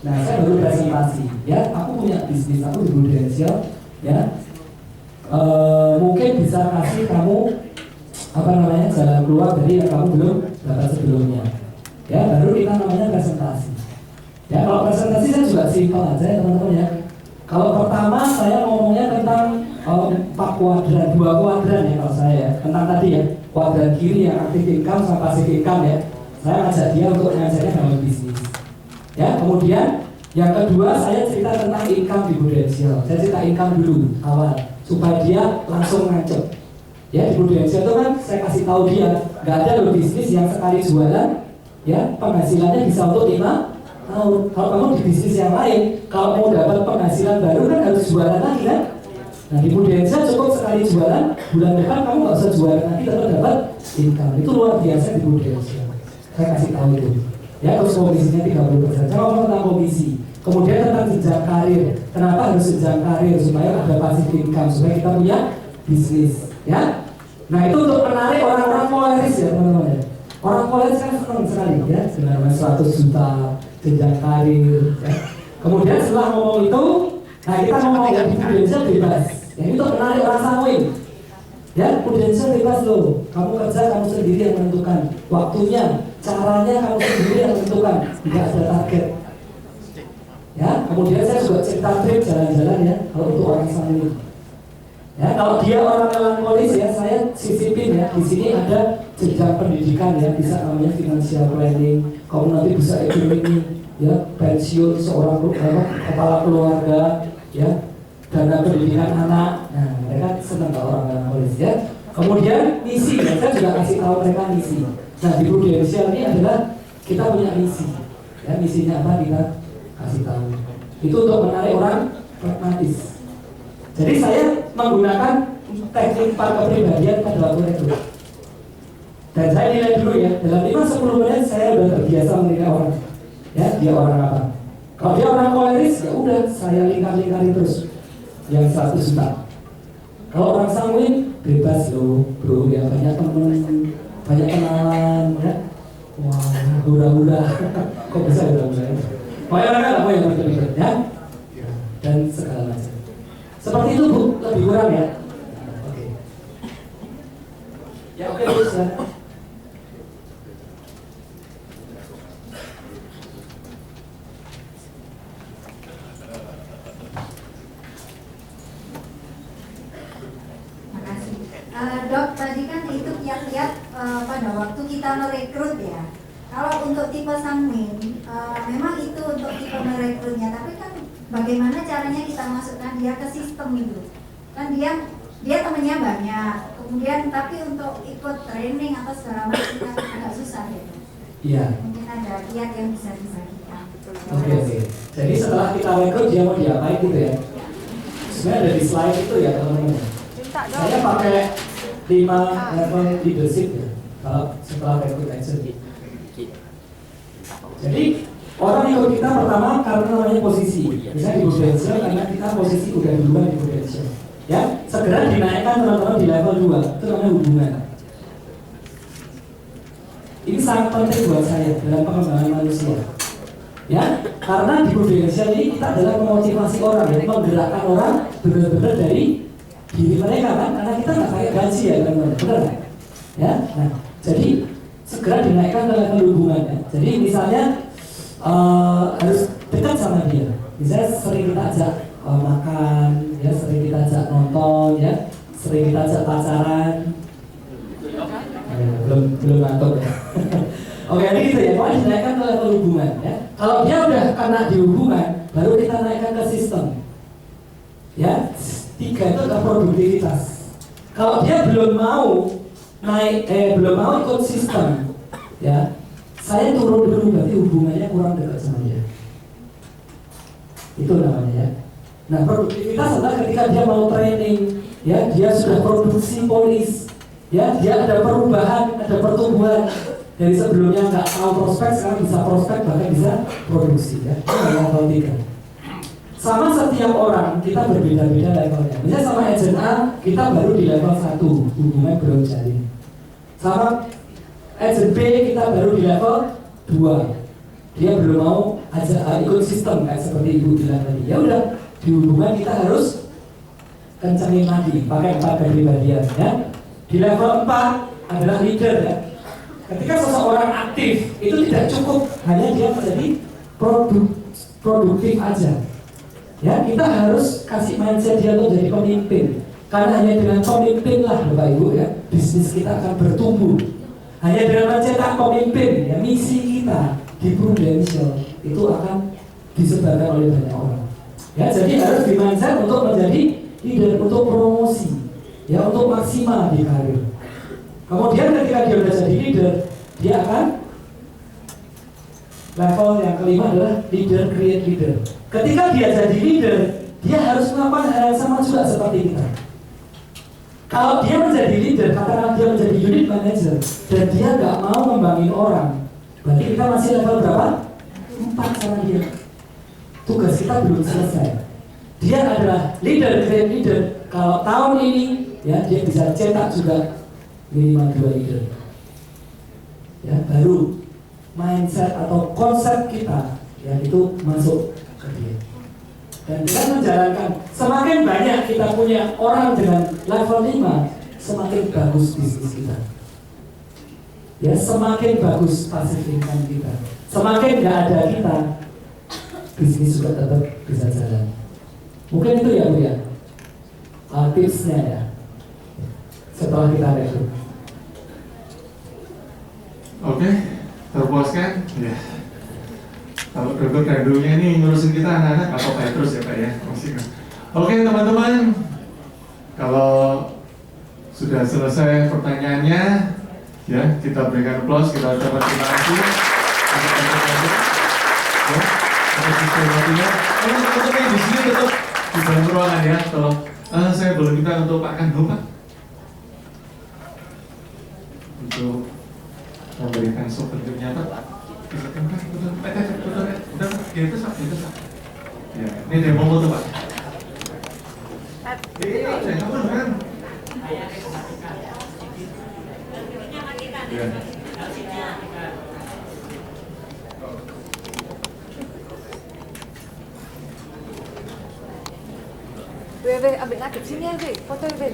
Nah, saya baru presentasi, ya, aku punya bisnis, aku di Prudential, ya, mungkin bisa kasih kamu jalan keluar dari yang kamu belum dapat sebelumnya, ya, baru kita namanya presentasi. Ya, kalau presentasi saya juga simpel aja ya teman-teman ya. Kalau pertama saya ngomongnya tentang 4 kuadran, 2 kuadran ya kalau saya ya, tentang tadi ya, kuadran kiri yang aktif income sama passive income ya. Saya ngajak dia untuk ngajarnya dalam bisnis. Ya, kemudian yang kedua saya cerita tentang income di Prudential. Saya cerita income dulu awal supaya dia langsung ngancep. Ya, di Prudential itu kan saya kasih tahu dia nggak ada loh bisnis yang sekali jualan ya penghasilannya bisa untuk 5 tahun. Kalau kamu di bisnis yang lain, kalau mau dapat penghasilan baru kan harus jualan lagi kan. Nah, di Prudential cukup sekali jualan, bulan depan kamu nggak usah jualan lagi tetap dapat income. Itu luar biasa di Prudential. Saya kasih tahu itu. Ya, terus komisinya 30%. Saya ngomong tentang komisi. Kemudian tentang jenjang karir. Kenapa harus jenjang karir? Supaya ada passive income, supaya kita punya bisnis. Ya. Nah, itu untuk menarik orang-orang polaris ya teman-teman. Orang polaris kan senang sekali ya dengan 100 juta jenjang karir. Ya. Kemudian setelah ngomong itu, nah kita ngomong yang di Prudential bebas. Ya, itu untuk menarik orang Samuin. Ya, Prudential bebas loh. Kamu kerja kamu sendiri yang menentukan waktunya. Caranya kamu sendiri yang menentukan, tidak ada target. Ya, kemudian saya juga cerita trip jalan-jalan ya, kalau untuk orang Samuin. Ya, kalau dia orang melankolis ya, saya sisipin ya. Di sini ada jenjang pendidikan ya, bisa namanya financial planning. Kamu nanti bisa ekonomi, ya, pensiun seorang kepala keluarga, ya, dana pendidikan anak. Nah, mereka senang kalau orang melankolis ya. Kemudian misi, ya, saya juga kasih tahu mereka misi. Nah, di Prudential ini adalah kita punya misi. Ya, misinya apa kita kasih tahu. Itu untuk menarik orang pragmatis. Jadi saya menggunakan teknik 4 kepribadian pada waktu rekrut. Dan saya nilai dulu ya, dalam 5-10 menit saya sudah terbiasa menilai orang. Ya, dia orang apa? Kalau dia orang koleris, ya udah saya lingkar-lingkari terus. Yang 100 juta. Kalau orang sanguin, bebas loh, bro, ya banyak temen, banyak kenalan, ya. Wah, hura-hura. Kok bisa hura-hura ya? Pokoknya orang kan apa yang berikut ya? Dan segala macam. Seperti itu Bu, lebih kurang ya. Oke. Ya oke Bu, silakan. Dok, tadi kan itu kiat-kiat pada waktu kita merekrut ya. Kalau untuk tipe sanguin, memang itu untuk tipe merekrutnya. Tapi kan bagaimana caranya kita masukkan dia ke sistem itu? Kan dia temennya banyak. Kemudian tapi untuk ikut training atau segala macam kan agak susah ya. Iya. Mungkin ada kiat yang bisa dibagikan. Oke. Jadi setelah kita rekrut dia mau diapain gitu ya? Sebenarnya ada di slide itu ya teman-teman. Saya pakai 5 level leadership ya, kalau setelah rekrut action. Jadi orang ikut kita pertama karena namanya posisi. Misalnya di Prudential karena kita posisi udah duluan di Prudential. Ya, segera dinaikkan teman-teman di level 2. Itu namanya hubungan. Ini sangat penting buat saya dalam pengembangan manusia. Ya, karena di Prudential ini kita adalah memotivasi orang, ya, menggerakkan orang benar-benar dari diri mereka kan, karena kita nggak kayak gaji ya teman-teman, benar kan? Ya, nah, jadi segera dinaikkan ke level hubungan ya. Jadi misalnya harus dekat sama dia. Misalnya sering kita ajak makan, ya, sering kita ajak nonton, ya, sering kita ajak pacaran. Belum ngantuk ya. Oke, jadi gitu ya. Pokoknya dinaikkan ke level hubungan ya. Kalau dia udah kena di hubungan, baru kita naikkan ke sistem. Ya, 3 itu adalah produktivitas. Kalau dia belum mau naik, belum mau ikut sistem, ya, saya turun dulu, berarti hubungannya kurang dekat sama dia. Itu namanya ya. Nah, produktivitas adalah ketika dia mau training, ya, dia sudah produksi polis, ya, dia ada perubahan, ada pertumbuhan dari sebelumnya nggak tahu prospek, sekarang bisa prospek, bahkan bisa produksi, ya. Itu level 3. Sama setiap orang kita berbeda-beda levelnya. Misalnya sama agent A kita baru di level 1, hubungan belum jalin. Sama agent B kita baru di level 2, dia belum mau ikut sistem kayak seperti ibu bilang tadi. Ya udah, di hubungan kita harus kencengin lagi, pakai 4 kepribadian ya. Di level 4 adalah leader ya. Ketika seseorang aktif, itu tidak cukup hanya dia menjadi produktif aja. Ya, kita harus kasih mindset dia untuk jadi pemimpin. Karena hanya dengan pemimpin lah Bapak Ibu ya, bisnis kita akan bertumbuh. Hanya dengan mencetak pemimpin, ya misi kita di Prudential itu akan disebarkan oleh banyak orang. Ya, jadi harus di mindset untuk menjadi leader, untuk promosi, ya untuk maksimal di karir. Kemudian ketika dia sudah jadi leader, dia akan level yang kelima adalah leader create leader. Ketika dia jadi leader, dia harus melakukan hal yang sama juga seperti kita. Kalau dia menjadi leader, katakanlah dia menjadi unit manager, dan dia nggak mau ngembangin orang, berarti kita masih level berapa? 4 sama dia. Tugas kita belum selesai. Dia adalah leader create leader. Kalau tahun ini, ya dia bisa cetak juga minimal 2 leader. Ya, baru mindset atau konsep kita yang itu masuk ke dia. Dan kita menjalankan, semakin banyak kita punya orang dengan level 5, semakin bagus bisnis kita. Ya, semakin bagus passive income kita. Semakin nggak ada kita, bisnis juga tetap bisa jalan. Mungkin itu ya Bu ya, tipsnya ya. Setelah kita rekrut. Oke, terpuaskan? Ya. Kalau Dokter Dandunya ini ngurusin kita anak-anak atau kayak terus ya Pak ya? Oke teman-teman, kalau sudah selesai pertanyaannya, ya kita berikan aplaus, kita ucapkan terima kasih. Teman-teman di sini tetap di dalam ruangan ya, tolong. Saya boleh minta untuk Pak Kando Pak, untuk memberikan souvenir nyata Pak. Ya, ini demo foto Pak. Iya, jangan kan. Ya. Weh, ambil ngadep sini ya, Weh. Foto, Weh.